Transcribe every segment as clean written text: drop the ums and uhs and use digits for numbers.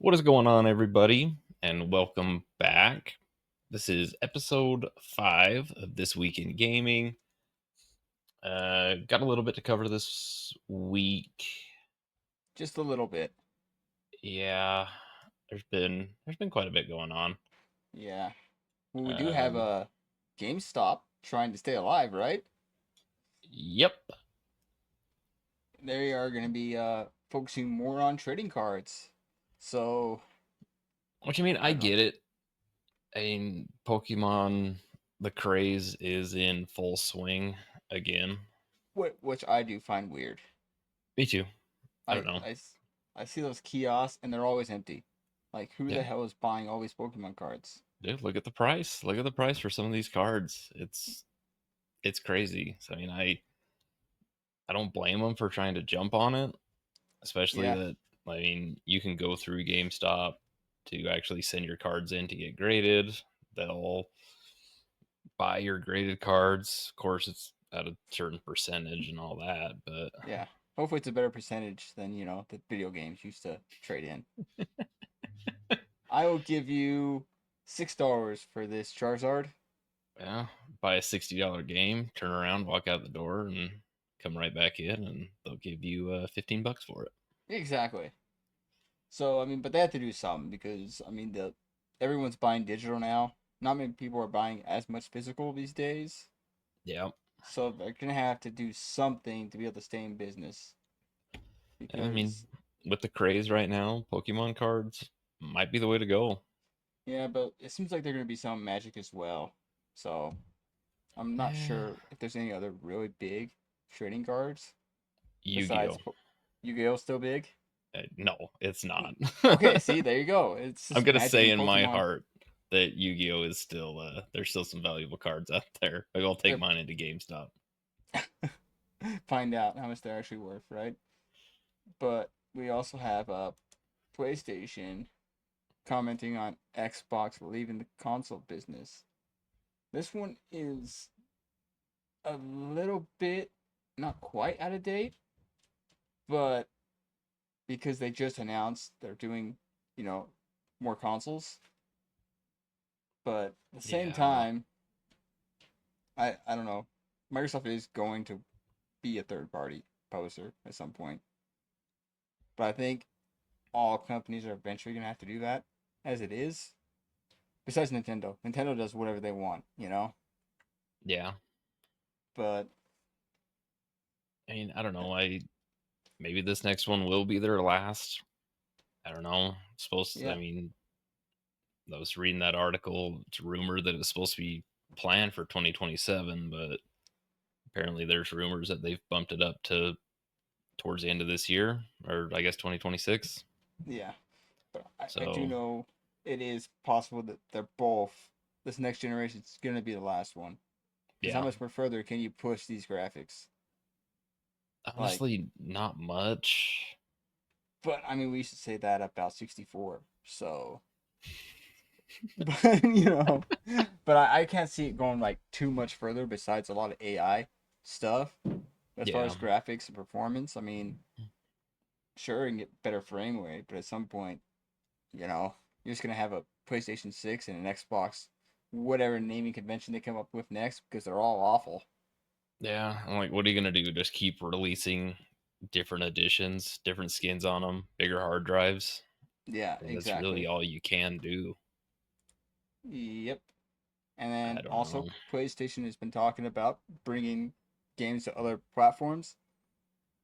What is going on, everybody? And welcome back. This is episode 5 of This Week in Gaming. Got a little bit to cover this week. Just a little bit. Yeah, there's been quite a bit going on. Yeah. Well, we do have Um, a GameStop trying to stay alive, right? yep. They are going to be focusing more on trading cards. So, What you mean? I I don't know. get it. I mean, Pokemon, the craze is in full swing again. Which I do find weird. Me too. I don't I, know. I, s- I see those kiosks and they're always empty. Like, who Yeah, the hell is buying all these Pokemon cards? dude, look at the price. Look at the price for some of these cards. It's crazy. So I mean, I don't blame them for trying to jump on it, especially Yeah. that I mean, you can go through GameStop to actually send your cards in to get graded. They'll buy your graded cards. Of course, it's at a certain percentage and all that, but Yeah. Hopefully it's a better percentage than, the video games used to trade in. I will give you $6 for this Charizard. yeah, buy a $60 game, turn around, walk out the door, and come right back in, and they'll give you $15 for it. Exactly. So I mean, but they have to do something because I mean the everyone's buying digital now. Not many people are buying as much physical these days. Yeah, So they're gonna have to do something to be able to stay in business. I mean, Because with the craze right now, Pokemon cards might be the way to go. yeah, but it seems like they're gonna be some magic as well. So I'm not Eh, sure if there's any other really big trading cards besides Yu-Gi-Oh. Yu-Gi-Oh still big. No, it's not. Okay, see, there you go. It's I'm just gonna magic say and in my Pokemon. heart that Yu-Gi-Oh is still there's still some valuable cards out there. Maybe I'll take They're mine into GameStop. find out how much they're actually worth, right? But we also have PlayStation commenting on Xbox leaving the console business. This one is a little bit not quite out of date, but because they just announced they're doing, you know, more consoles. But at the same Yeah, time, I don't know. Microsoft is going to be a third party publisher at some point. But I think all companies are eventually going to have to do that as it is. Besides Nintendo. Nintendo does whatever they want, you know? yeah. But I mean, I don't know. I maybe this next one will be their last. I don't know. It's supposed to, I yeah, mean, I was reading that article. It's rumored that it's supposed to be planned for 2027, but apparently there's rumors that they've bumped it up to towards the end of this year, or I guess 2026. yeah. But I do So know it is possible that they're both, this next generation is going to be the last one. Because how yeah, much more further can you push these graphics? Like, honestly, not much. but I mean, we should say that about 64. So, but, but I can't see it going like too much further besides a lot of AI stuff as far Yeah, as graphics and performance. I mean, sure, you can get better frame rate, but at some point, you're just gonna have a PlayStation 6 and an Xbox, whatever naming convention they come up with next, because they're all awful. yeah. I'm like, what are you gonna do? Just keep releasing different editions, different skins on them, bigger hard drives? Yeah, I mean, that's really exactly. all you can do. Yep. And I then don't know. also, PlayStation has been talking about bringing games to other platforms,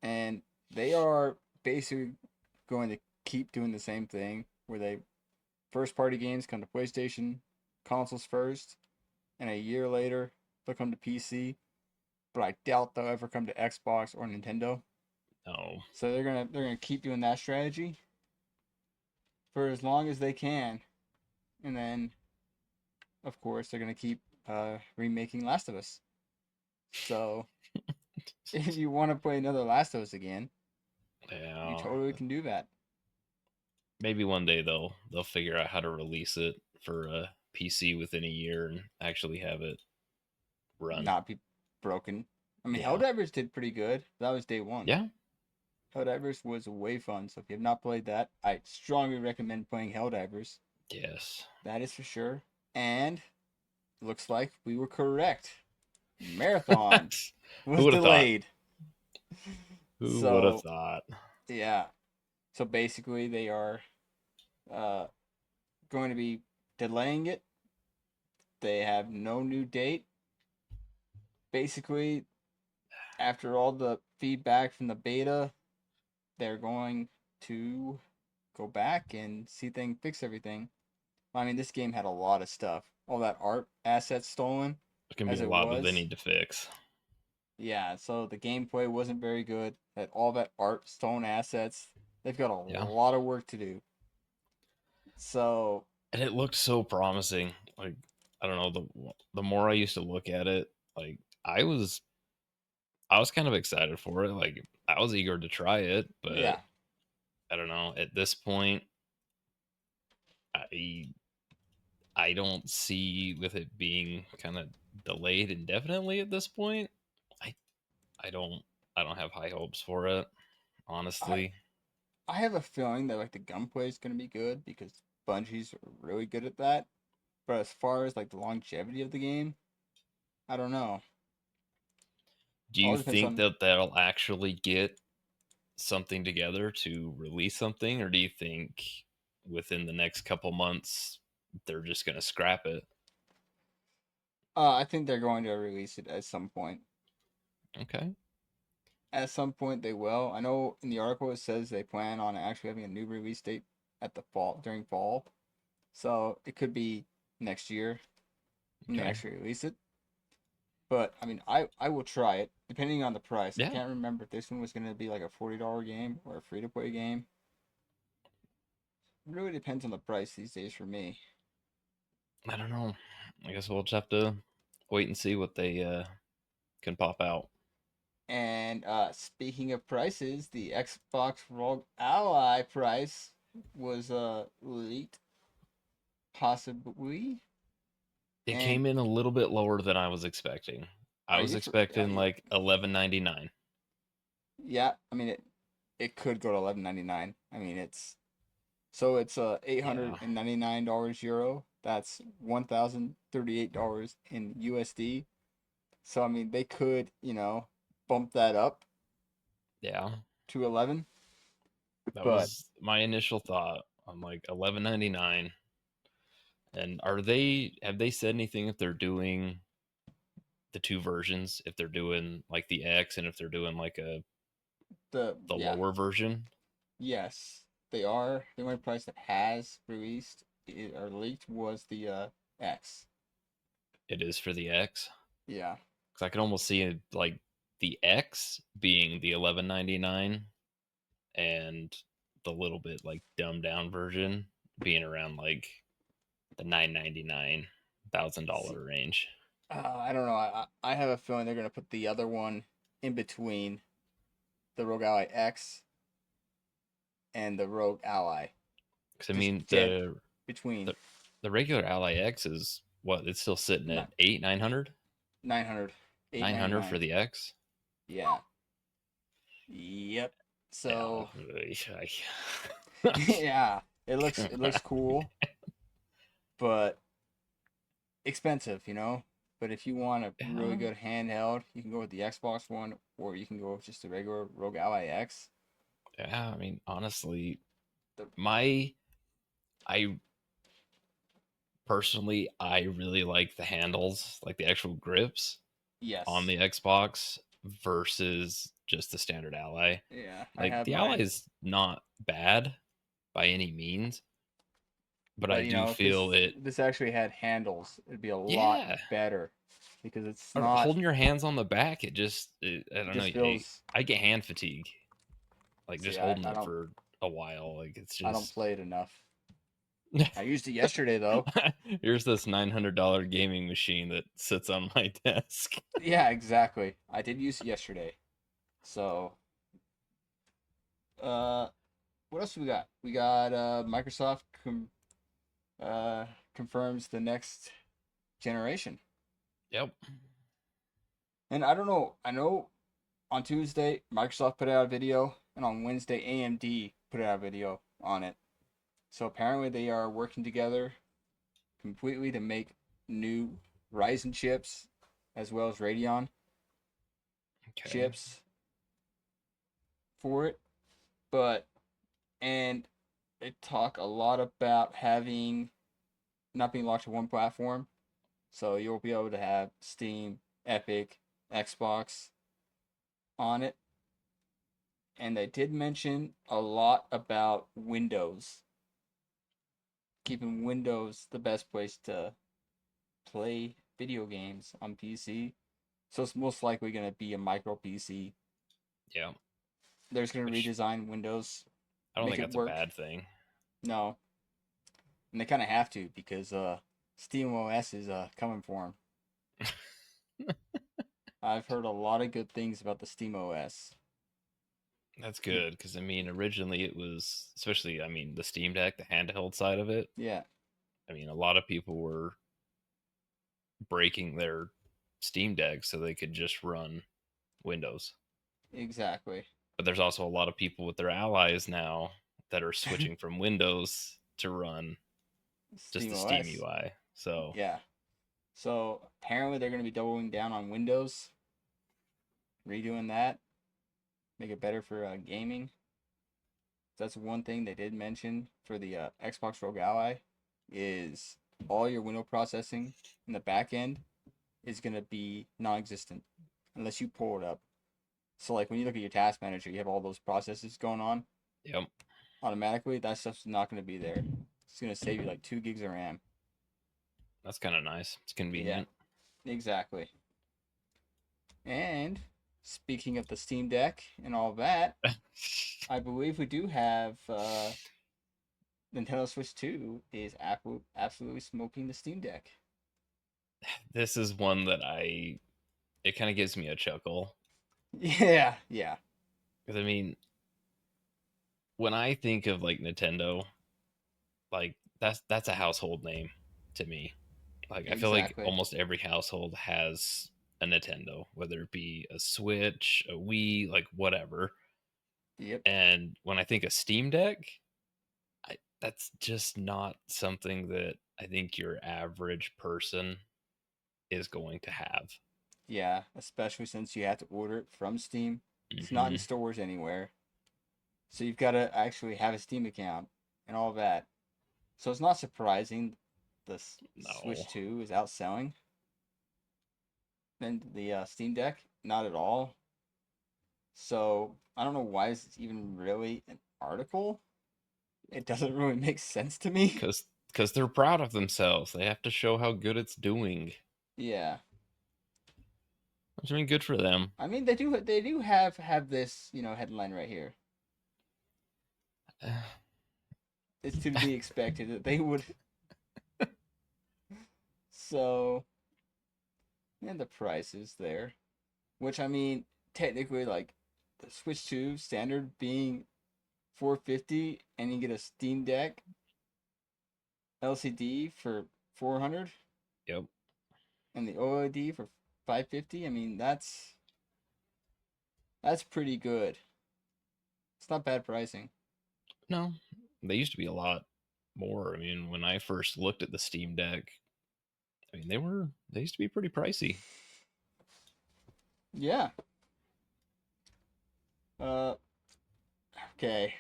and they are basically going to keep doing the same thing where they first party games come to PlayStation consoles first, and a year later they'll come to PC. But I doubt they'll ever come to Xbox or Nintendo. No. So they're gonna keep doing that strategy for as long as they can, and then of course they're gonna keep remaking Last of Us. So if you want to play another Last of Us again, you Yeah. totally can do that. Maybe one day they'll figure out how to release it for a PC within a year and actually have it run. Not be broken. I mean, Yeah. Helldivers did pretty good. That was day one. Yeah. Helldivers was way fun. So if you have not played that, I strongly recommend playing Helldivers. Yes. That is for sure. And looks like we were correct. Marathon Who was would have thought? delayed. Who would have So thought? yeah. So basically they are uh going to be delaying it. They have no new date. Basically, after all the feedback from the beta, they're going to go back and see things, fix everything. I mean, this game had a lot of stuff. All that art assets stolen, It can be as a it lot that they was. need to fix. Yeah, so the gameplay wasn't very good. That all that art, stolen assets. They've got a Yeah. lot of work to do. So And it looked so promising. Like, I don't know, the more I used to look at it, like I was kind of excited for it. Like, I was eager to try it, but yeah, I don't know. At this point, I I don't see with it being kind of delayed indefinitely at this point. I I don't I don't have high hopes for it, I honestly. I have a feeling that like the gunplay is gonna be good because Bungie's really good at that. But as far as like the longevity of the game, I don't know. Do All you depends think on. that they'll actually get something together to release something, or do you think within the next couple months they're just going to scrap it? I think they're going to release it at some point. Okay. At some point they will. I know in the article it says they plan on actually having a new release date at the fall during fall. So it could be next year when they Okay. actually release it. But I mean, I will try it depending on the price. I Yeah. can't remember if this one was going to be like a $40 game or a free to play game. It really depends on the price these days for me. I don't know. I guess we'll just have to wait and see what they can pop out. And speaking of prices, the Xbox Rogue Ally price was leaked, possibly. It And came in a little bit lower than I was expecting. I are was you for? expecting Yeah, like 11.99. yeah. I mean, it could go to 11.99. I mean, it's Yeah. $899 euro. That's $1,038 in USD. So I mean, they could bump that up Yeah. to 11. That But was my initial thought. I'm like 11.99. And are they have they said anything if they're doing the two versions, if they're doing like the X and if they're doing like the the yeah, lower version? yes, they are. The only price that has released or leaked was the X. It is for the X. Yeah. Cuz I can almost see it like the X being the 11.99 and the little bit like dumbed down version being around like the 999 thousand See, dollar range. I don't know. I have a feeling they're gonna put the other one in between the Rogue Ally X and the Rogue Ally. Because I Just mean dead between the the regular Ally X is what it's still sitting ni- at 8 900 900, 900 for 899. the X. Yeah. Yep. Yeah. So yeah, it looks cool, but expensive. But if you want a really yeah. good handheld, you can go with the Xbox One, or you can go with just the regular Rogue Ally X. Yeah. I mean, honestly, The my I personally I really like the handles, like the actual grips on Yes, the Xbox versus just the standard Ally. yeah, I Like have the Ally mine. is not bad by any means, but I But do if feel this it. this actually had handles, it'd be a lot Yeah, better because it's or not. holding your hands on the back, I It don't know. just feels. I get hand fatigue, like See, just I, holding I it don't for a while. Like it's I don't just play it enough. I used it yesterday though. here's this $900 gaming machine that sits on my desk. Yeah, exactly. I did use it yesterday. So, uh, what else we got? We got Microsoft uh confirms the next generation. Yep. And I don't know. I know on Tuesday Microsoft put out a video. and on Wednesday, AMD put out a video on it. So apparently, they are working together completely to make new Ryzen chips as well as Radeon Okay. chips for it. But and they talk a lot about having not being locked to one platform. So you'll be able to have Steam, Epic, Xbox on it. And they did mention a lot about Windows, keeping Windows the best place to play video games on PC. So it's most likely going to be a micro PC. Yeah. They're just going to Which redesign Windows, I don't make think it that's a work. bad thing. No, and they kind of have to because Steam OS is coming for them. I've heard a lot of good things about the Steam OS. That's good because I mean, originally it was, especially I mean, the Steam Deck, the handheld side of it. Yeah, I mean, a lot of people were breaking their Steam Deck so they could just run Windows. exactly. But there's also a lot of people with their allies now that are switching from Windows to run just Steam the Steam OS. UI. So Yeah. So apparently they're going to be doubling down on Windows, redoing that, make it better for gaming. That's one thing they did mention for the Xbox Rogue Ally is all your window processing in the back end is going to be non-existent unless you pull it up. So like when you look at your task manager, you have all those processes going on yep, automatically. That stuff's not going to be there. It's going to save you like 2 gigs of RAM. that's kind of nice. It's Yeah, convenient. exactly. And speaking of the Steam Deck and all that, I believe we do have Nintendo Switch 2 is absolutely smoking the Steam Deck. This is one that it kind of gives me a chuckle Yeah, yeah, because I mean, when I think of like Nintendo, like that's a household name to me. Like I feel like exactly. almost every household has a Nintendo, whether it be a Switch, a Wii, like whatever. Yep. And when I think of Steam Deck, that's just not something that I think your average person is going to have. Yeah, especially since you have to order it from Steam. It's not in Hmm. stores anywhere. So you've got to actually have a Steam account and all that. So it's not surprising the No, Switch 2 is outselling than the Steam Deck. Not at all. So I don't know why it's even really an article. It doesn't really make sense to me. because they're proud of themselves. They have to show how good it's doing. Yeah. Which I mean, good for them. I mean they do have this, headline right here. It's to be expected that they would. So, and the price is there, which I mean, technically, like the Switch 2 standard being 450, and you get a Steam Deck LCD for 400, Yep. and the OLED for 550. I mean, that's pretty good. It's not bad pricing. No, they used to be a lot more. I mean, when I first looked at the Steam Deck, I mean they used to be pretty pricey. Yeah. Uh, okay.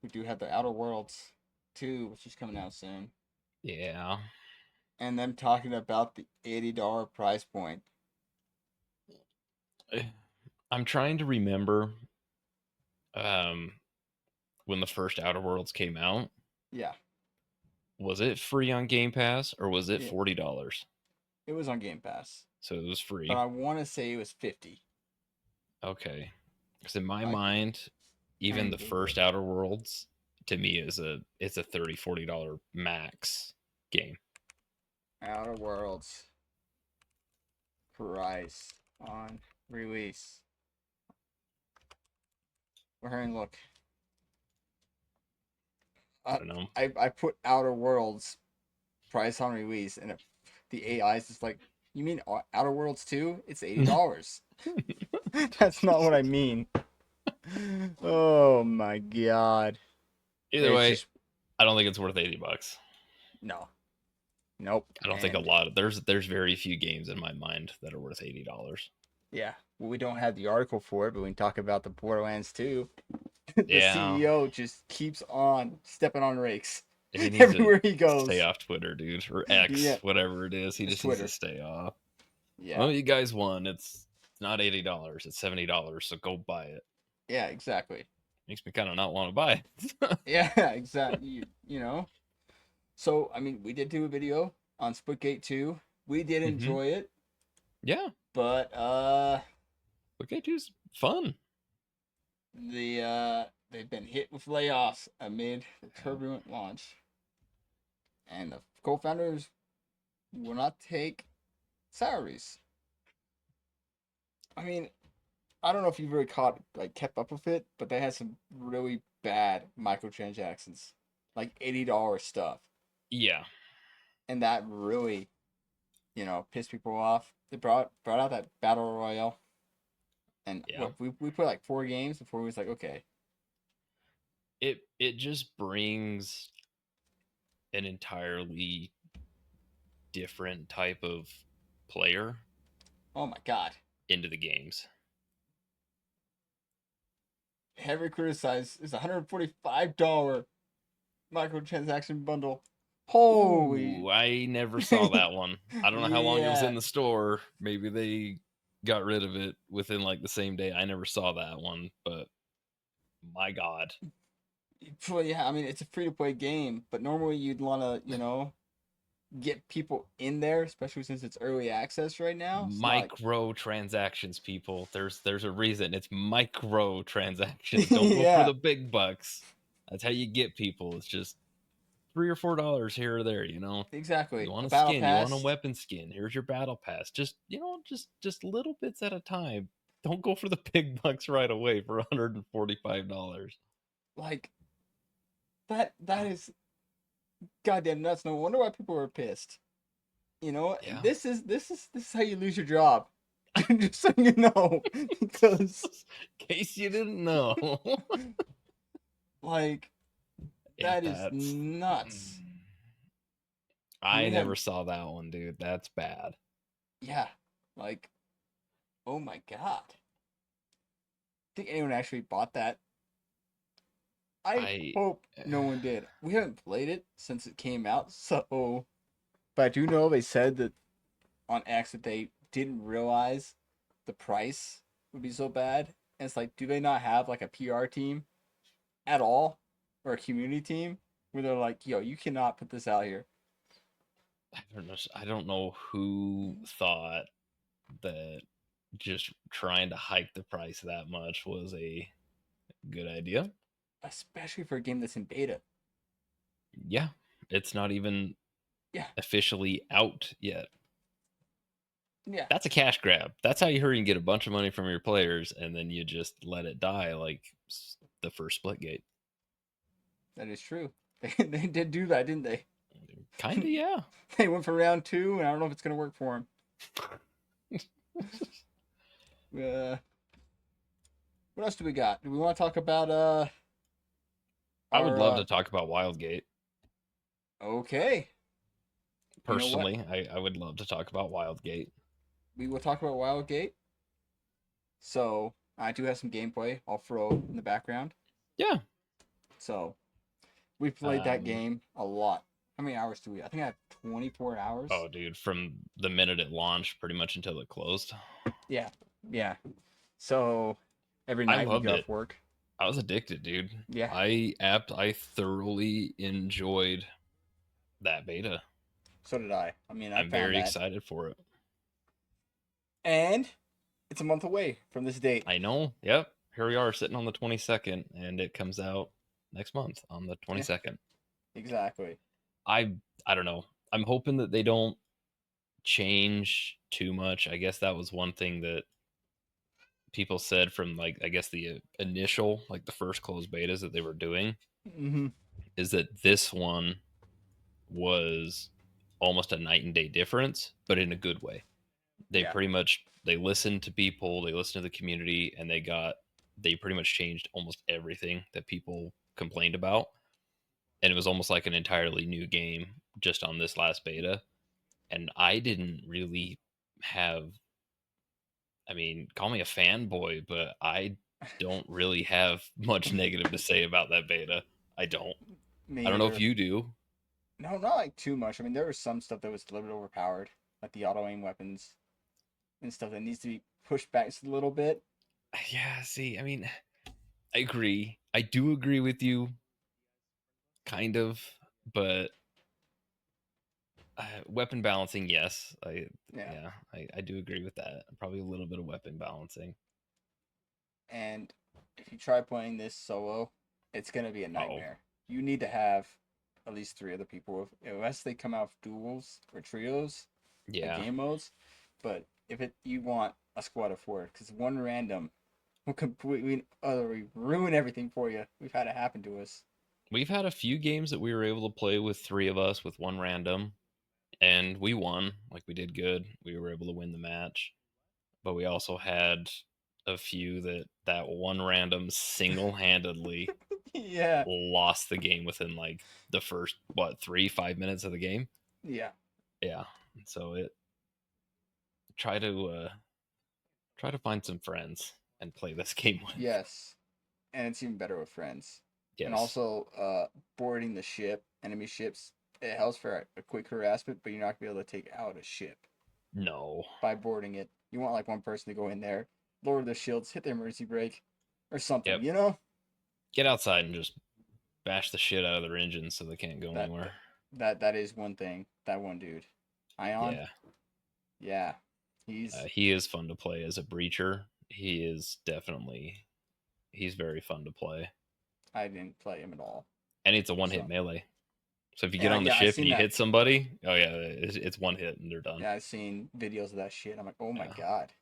We do have the Outer Worlds 2, which is coming out soon, Yeah. and them talking about the $80 price point. Eh, I'm trying to remember um when the first Outer Worlds came out. Yeah. Was it free on Game Pass or was it Yeah. $40? It was on Game Pass, So it was but free. I want to say it was 50. Okay. Because in my I mind, I even can the Google it. first Outer Worlds to me is it's a $30-$40 max game. Outer Worlds price on release. We're hearing look. I Uh, don't know. I put Outer Worlds price on release, and the AI is just like, you mean Outer Worlds 2? It's $80. That's not what I mean. Oh my god. Either It's way, just I don't think it's worth $80. no. Nope. I don't think a And lot of there's very few games in my mind that are worth $80. yeah, well, we don't have the article for it, but we can talk about the Borderlands 2. The Yeah, CEO just keeps on stepping on rakes he needs to everywhere he stay goes. off Twitter, dude, or X, Yeah, whatever it is. He it's just needs to Twitter. stay off. Yeah. Well, you guys won. It's not $80. It's $70. So go buy it. Yeah, exactly. Makes me kind of not want to buy it. Yeah, exactly. You know. So, I mean, we did do a video on Splitgate 2. We did hmm enjoy it, Yeah, but but K2's fun. they've been hit with layoffs amid the Yeah. turbulent launch. And the co-founders will not take salaries. I mean, I don't know if you've really kept up with it, but they had some really bad microtransactions, like $80 stuff, Yeah, and that really, pissed people off. They brought out that battle royale, and yeah. what we put like 4 games before we was like, okay, It just brings an entirely different type of player oh my god, into the games. heavy criticized is a $145 microtransaction bundle. Holy, Ooh, I never saw that one. I don't know how long it was yeah, in the store. Maybe they got rid of it within like the same day. I never saw that one, but my God. well, yeah. I mean, it's a free to play game, but normally you'd want to, get people in there, especially since it's early access right now. It's not like, Micro transactions, people. There's a reason. It's micro transactions. Don't go for yeah, the big bucks. That's how you get people. It's just $3 or $4 here or there, you know. You exactly. want A a battle skin, you want a pass, weapon skin. Here's your battle pass. Just just little bits at a time. Don't go for the big bucks right away for $145. like that is goddamn nuts. No wonder why people are pissed. And Yeah. this is how you lose your job. Just so you know, because In case you didn't know. like Yeah, that is that's nuts. I We never had saw that one, dude. That's bad. yeah, like oh my god. Think anyone actually bought that? I I hope no one did. We haven't played it since it came out, so but I do know they said that on X that they didn't realize the price would be so bad. And it's like, do they not have like a PR team at all? Or a community team where they're like, yo, you cannot put this out here. I don't know who thought that just trying to hike the price that much was a good idea. Especially for a game that's in beta. Yeah, it's not even Yeah. officially out yet. Yeah. That's a cash grab. That's how you hurry and get a bunch of money from your players, and then you just let it die like the first Splitgate. That is true. They did do that, didn't they? Kinda, yeah. They went for round 2, and I don't know if it's gonna work for them. What else do we got? Do we want to talk about I would our love to talk about Wildgate. okay. You know what? Personally, I would love to talk about Wildgate. We will talk about Wildgate. So I do have some gameplay I'll throw in the background. Yeah. So we played that Um, game a lot. How many hours do we? I think I have 24 hours. oh, dude, from the minute it launched, pretty much until it closed. Yeah, yeah. So every I night when you loved get it. off work. I was addicted, dude. Yeah. I thoroughly enjoyed that beta. So did I. I mean, I I'm found very that, excited for it. and it's a month away from this date. I know. Yep. Here we are sitting on the 22nd, and it comes out next month on the Yeah, 22nd. exactly. I I don't know. I'm hoping that they don't change too much. I guess that was one thing that people said from like I guess the initial like the first closed betas that they were doing Mm-hmm. is that this one was almost a night and day difference, but in a good way. They Yeah. pretty much they listened to people, they listened to the community, and they got they pretty much changed almost everything that people complained about, and it was almost like an entirely new game just on this last beta. And I didn't really have, I mean, call me a fanboy, but I don't really have much negative to say about that beta. I don't. I Me don't know if either. you do. No, not like too much. I mean, there was some stuff that was a little bit overpowered, like the auto aim weapons and stuff that needs to be pushed back just a little bit. Yeah, see, I mean, I agree. I do agree with you, kind of, but weapon balancing, yes. Yeah, Yeah, I do agree with that. Probably a little bit of weapon balancing. and if you try playing this solo, it's gonna be a Oh, nightmare. You need to have at least three other people, unless they come out of duels or trios, like yeah. game modes. But if it you want a squad of four, because one random will completely utterly ruin everything for you. We've had it happen to us. We've had a few games that we were able to play with three of us with one random, and we won. Like we did good. We were able to win the match. But we also had a few that one random single-handedly Yeah, lost the game within like the first what 3 5 minutes of the game. yeah, Yeah, so it try to try to find some friends and play this game with. yes, and it's even better with friends. And Yes. also, boarding the ship, enemy ships, it helps for a quick harassment, but you're not gonna be able to take out a ship No. by boarding it. You want like one person to go in there, lower their shields, hit the emergency brake, or something. Yep. You know Get outside and just bash the shit out of their engines so they can't go that anywhere. that is one thing. That one dude, Ion, Yeah. yeah, he's He is fun to play as a breacher. He is definitely he's very fun to play. I didn't play him at all. And it's a one hit So melee. So if you get yeah, on the yeah, I ship and seen you that. hit somebody, oh yeah, it's one hit and they're done. Yeah, I've seen videos of that shit. I'm like, oh my Yeah. god.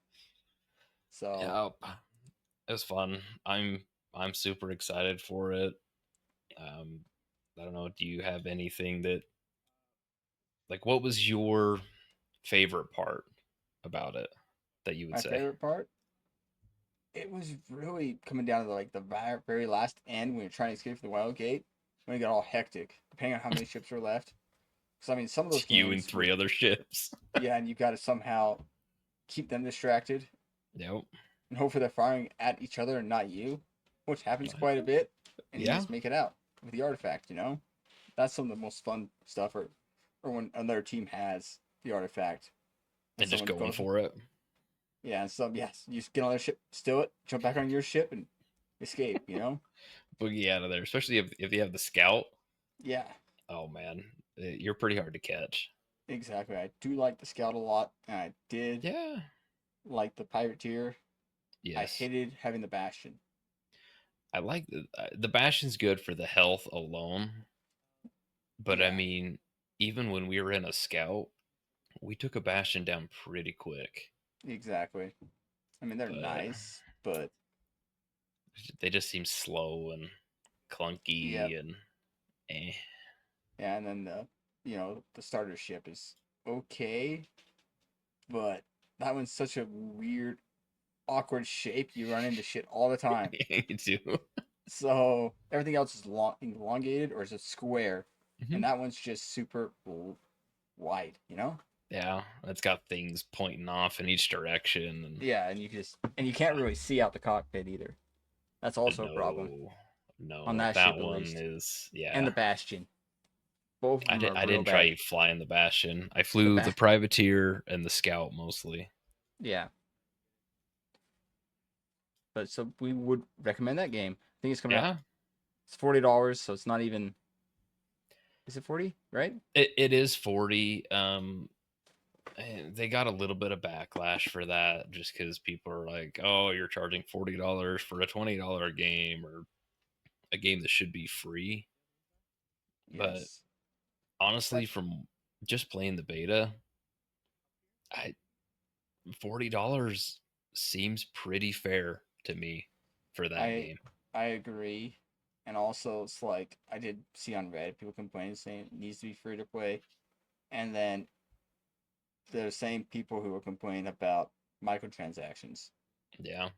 So Yep. It was fun. I'm super excited for it. Um, I don't know. Do you have anything that like what was your favorite part about it that you would my say? favorite part, it was really coming down to like the very last end when you're trying to escape from the Wild Gate, when it got all hectic, depending on how many ships were left. Because I mean, some of those It's you and games, three other ships. yeah, and you got to somehow keep them distracted Yep. and hope for they're firing at each other and not you, which happens quite a bit. And you Yeah. just make it out with the artifact. That's some of the most fun stuff. Or when another team has the artifact and And just someone going goes, for it. yeah, and some yes, you just get on their ship, steal it, jump back on your ship, and escape. Boogie out of there, especially if you have the scout. Yeah, Oh man, you're pretty hard to catch. exactly. I do like the scout a lot, and I did Yeah. like the pirateer. I Yes. hated having the bastion. I like the Bastion's good for the health alone, but I Yeah, mean, even when we were in a scout, we took a Bastion down pretty quick. exactly. I mean, they're But nice, but they just seem slow and yeah, clunky and eh. yeah. And then the starter ship is okay, but that one's such a weird, awkward shape. You run into shit all the time. Me too. So everything else is elongated or is it square, Mhm. and that one's just super wide. Yeah, it's got things pointing off in each direction, and Yeah, and you can't really see out the cockpit either. That's also a problem no, on no, that that ship at one least. is And yeah. the Bastion, both of them are I real didn't bad. try flying the Bastion. I The flew the ba- Privateer and the Scout mostly. yeah, but so we would recommend that game. I think it's coming out. Yeah, It's $40, so it's not even. Is it 40? Right? it is 40. They got a little bit of backlash for that just because people are like, "Oh, you're charging $40 for a $20 game or a game that should be free." But Yes. honestly, Like from just playing the beta, I $40 seems pretty fair to me for that I game. I agree. And also it's like I did see on Reddit people complaining saying it needs to be free to play. And then the same people who were complaining about microtransactions. Yeah,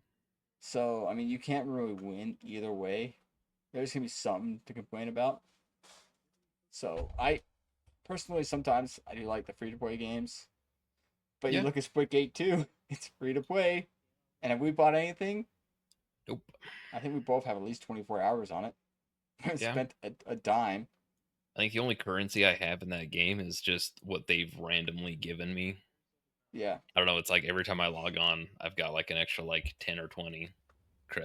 So, I mean, you can't really win either way. There's going to be something to complain about. So, I personally, sometimes I do like the free to play games. But you Yeah. look at Splitgate 2, it's free to play. And have we bought anything? Nope. I think we both have at least 24 hours on it. Yeah. Spent a dime. I think the only currency I have in that game is just what they've randomly given me. Yeah. I don't know. It's like every time I log on, I've got like an extra like 10 or 20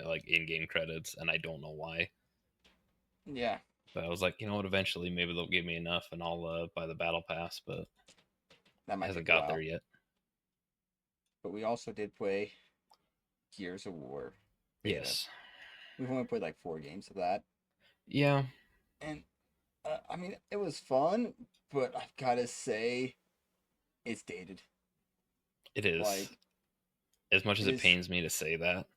like in-game credits, and I don't know why. Yeah. But I was like, you know what? Eventually, maybe they'll give me enough, and I'll buy the battle pass. But it That might hasn't take a got there while. yet. But we also did play Gears of War beta. Yes. We've only played like 4 games of that. Yeah. And I mean, it was fun, but I've got to say, it's dated. It is. Like, As much as it it is, pains me to say that,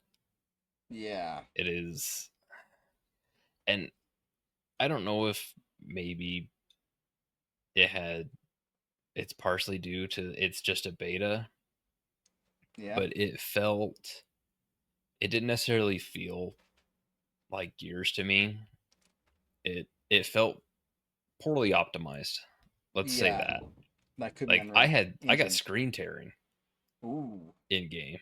yeah. it is. And I don't know if maybe it had it's partially due to it's just a beta, Yeah. but it didn't necessarily feel like Gears to me. It felt poorly optimized. Let's say Yeah. that. That could be Like Unreal I got Engine. screen tearing Ooh. in game,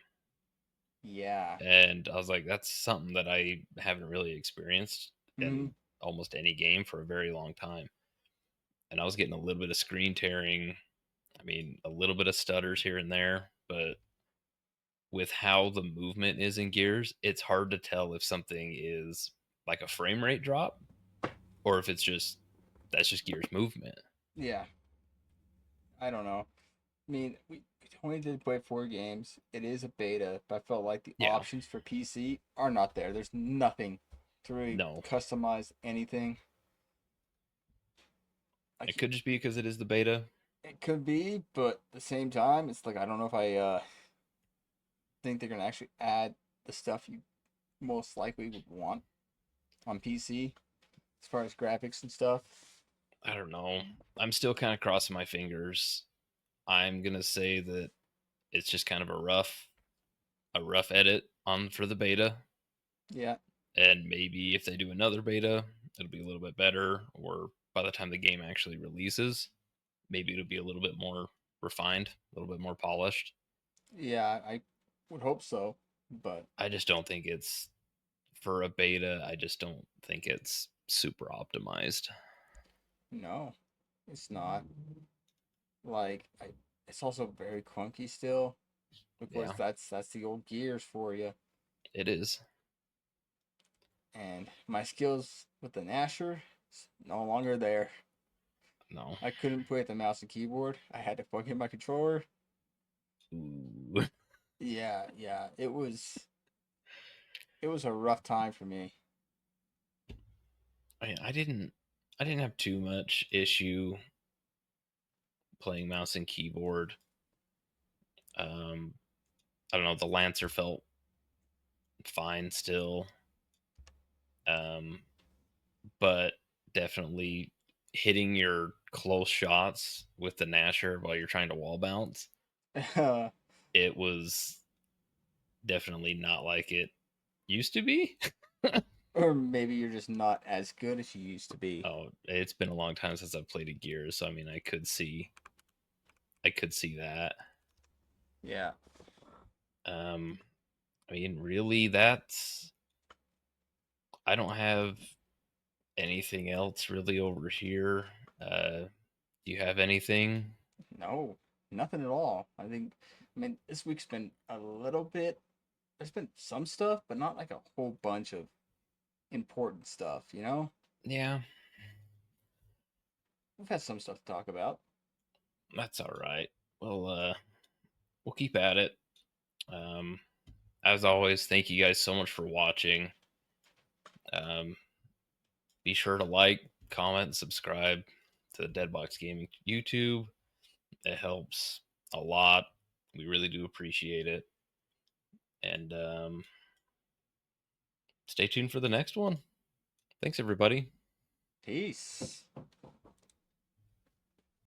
Yeah. and I was like, that's something that I haven't really experienced Hmm. in almost any game for a very long time. And I was getting a little bit of screen tearing. I mean, a little bit of stutters here and there, but with how the movement is in Gears, it's hard to tell if something is like a frame rate drop or if it's just that's just Gears movement. Yeah. I don't know. I mean, we only did play 4 games. It is a beta, but I felt like the Yeah, options for PC are not there. There's nothing to really no, customize anything. it Like could just be because it is the beta. it could be, but at the same time, it's like I don't know if I think they're gonna actually add the stuff you most likely would want on PC as far as graphics and stuff. I don't know. I'm still kind of crossing my fingers. I'm gonna say that it's just kind of a rough edit on for the beta, Yeah, and maybe if they do another beta, it'll be a little bit better. Or by the time the game actually releases, maybe it'll be a little bit more refined, a little bit more polished. yeah, I would hope so, but I just don't think it's for a beta. I just don't think it's super optimized. no, it's not. Like, it's also very clunky still. Of course, Yeah, that's the old Gears for you. it is. And my skills with the Nasher no longer there. No. I couldn't play with the mouse and keyboard. I had to plug in my controller. Ooh. Yeah, yeah, it was a rough time for me. I didn't have too much issue playing mouse and keyboard. Um, I don't know. The Lancer felt fine still, um, but definitely hitting your close shots with the Nasher while you're trying to wall bounce. It was definitely not like it used to be. Or maybe you're just not as good as you used to be. Oh, it's been a long time since I've played a Gears, so I mean, I could see that. Yeah. Um, I mean, really, that's I don't have anything else really over here. Do you have anything? No, nothing at all. I mean, this week's been a little bit, there's been some stuff, but not like a whole bunch of important stuff, you know? Yeah, We've had some stuff to talk about. that's all right. Well, we'll keep at it. Um, as always, thank you guys so much for watching. Um, be sure to like, comment, and subscribe to the Deadbox Gaming YouTube. It helps a lot. We really do appreciate it. And stay tuned for the next one. Thanks, everybody. Peace.